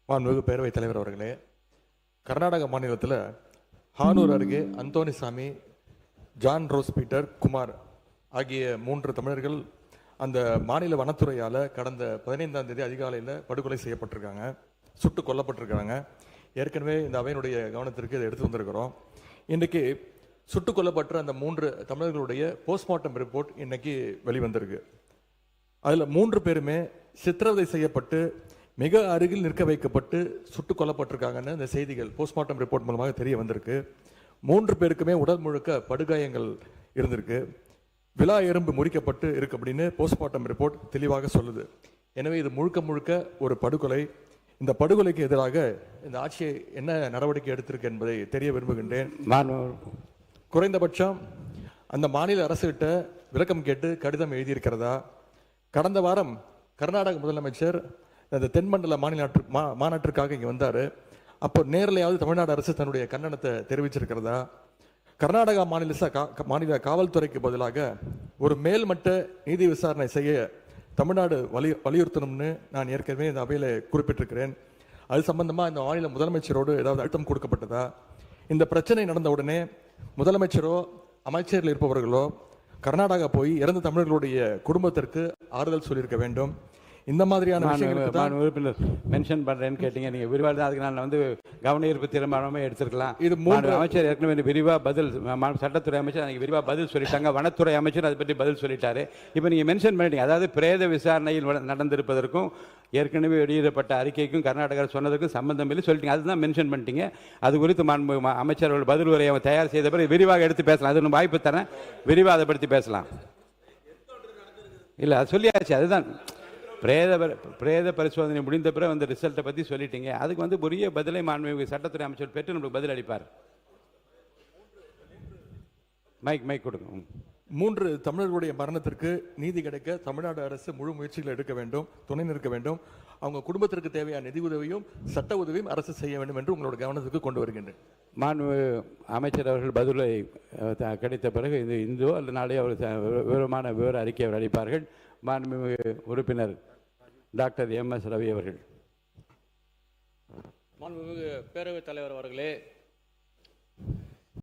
மாண்புமிகு பேரவைத் தலைவர் அவர்களே, கர்நாடக மாநிலத்தில் ஹானூர் அருகே Anthonysamy, John rose Peter, Kumar ஆகிய 3 தமிழர்கள் அந்த மாநில வனத்துறையால் கடந்த 15ஆம் தேதி அதிகாலையில் படுகொலை செய்யப்பட்டிருக்காங்க, சுட்டு கொல்லப்பட்டிருக்காங்க. ஏற்கனவே இந்த அவையினுடைய கவனத்திற்கு இதை எடுத்து வந்திருக்கிறோம். இன்றைக்கு சுட்டு கொல்லப்பட்ட அந்த 3 தமிழர்களுடைய போஸ்ட்மார்ட்டம் ரிப்போர்ட் இன்னைக்கு வெளிவந்திருக்கு. அதில் 3 பேருமே சித்திரவதை செய்யப்பட்டு மிக அருகில் நிற்க வைக்கப்பட்டு சுட்டு கொல்லப்பட்டிருக்காங்கன்னு இந்த செய்திகள் போஸ்ட்மார்ட்டம் ரிப்போர்ட் மூலமாக தெரிய வந்திருக்கு. 3 பேருக்குமே உடல் முழுக்க படுகாயங்கள் இருந்திருக்கு, விலா எறும்பு முறிக்கப்பட்டு இருக்கு அப்படின்னு போஸ்ட்மார்ட்டம் ரிப்போர்ட் தெளிவாக சொல்லுது. எனவே இது முழுக்க முழுக்க ஒரு படுகொலை. இந்த படுகொலைக்கு எதிராக இந்த ஆட்சியை என்ன நடவடிக்கை எடுத்திருக்கு என்பதை தெரிய விரும்புகின்றேன். குறைந்தபட்சம் அந்த மாநில அரசுகிட்ட விளக்கம் கேட்டு கடிதம் எழுதியிருக்கிறதா? கடந்த வாரம் கர்நாடக முதலமைச்சர் அந்த தென்மண்டல மாநாட்டிற்காக இங்கே வந்தார். அப்போ நேரிலையாவது தமிழ்நாடு அரசு தன்னுடைய கண்டனத்தை தெரிவிச்சிருக்கிறதா? கர்நாடகா மாநில காவல்துறைக்கு பதிலாக ஒரு மேல்மட்ட நீதி விசாரணை செய்ய தமிழ்நாடு வலியுறுத்தணும்னு நான் ஏற்கனவே இந்த அவையில் குறிப்பிட்டிருக்கிறேன். அது சம்பந்தமாக இந்த மாநில முதலமைச்சரோடு ஏதாவது அழுத்தம் கொடுக்கப்பட்டதா? இந்த பிரச்சனை நடந்த உடனே முதலமைச்சரோ அமைச்சரில் இருப்பவர்களோ கர்நாடகா போய் இறந்த தமிழர்களுடைய குடும்பத்திற்கு ஆறுதல் சொல்லியிருக்க வேண்டும். இந்த மாதிரியான உறுப்பினர் மென்ஷன் பண்றேன்னு கேட்டீங்க, நீங்க விரிவாக அதுக்கு நான் வந்து கவன ஈர்ப்பு தீர்மானமே எடுத்திருக்கலாம். இது 3 அமைச்சர் ஏற்கனவே விரிவா பதில், சட்டத்துறை அமைச்சர் அதுக்கு விரிவா பதில் சொல்லிட்டாங்க, வனத்துறை அமைச்சர் அதை பற்றி பதில் சொல்லிட்டாரு. இப்போ நீங்க மென்ஷன் பண்ணிட்டீங்க, அதாவது பிரேத விசாரணையில் நடந்திருப்பதற்கும் ஏற்கனவே வெளியிடப்பட்ட அறிக்கைக்கும் கர்நாடகா சொன்னதுக்கும் சம்பந்தம் இல்லை சொல்லிட்டீங்க. அதுதான் மென்ஷன் பண்ணிட்டீங்க. அது குறித்து அமைச்சர்கள் பதில் உரையை தயார் செய்த பிறகு விரிவாக எடுத்து பேசலாம். அது வாய்ப்பு தரேன், விரிவாக அதை பற்றி பேசலாம். இல்லை அது சொல்லியாச்சு. அதுதான் பிரேத பரிசோதனை முடிந்த பிறகு அந்த ரிசல்ட்டை பற்றி சொல்லிட்டீங்க. அதுக்கு வந்து உரிய பதிலை மாண்புமிகு சட்டத்துறை அமைச்சர் பெற்று நம்மளுக்கு பதில் அளிப்பார். மைக் கொடுங்க. 3 தமிழர்களுடைய மரணத்திற்கு நீதி கிடைக்க தமிழ்நாடு அரசு முழு முயற்சிகளை எடுக்க வேண்டும், துணை நிற்க வேண்டும். அவங்க குடும்பத்திற்கு தேவையான நிதி உதவியும் சட்ட உதவியும் அரசு செய்ய வேண்டும் என்று உங்களோட கவனத்துக்கு கொண்டு வருகின்றேன். மாண்புமிகு அமைச்சர் அவர்கள் பதிலை கிடைத்த பிறகு இந்தோ அல்லது நாளே அவர் விவர அறிக்கை அவர் அளிப்பார்கள். மாண்புமிகு உறுப்பினர் டாக்டர் MS ரவி அவர்கள். மாண்புமிகு பேரவைத் தலைவர் அவர்களே,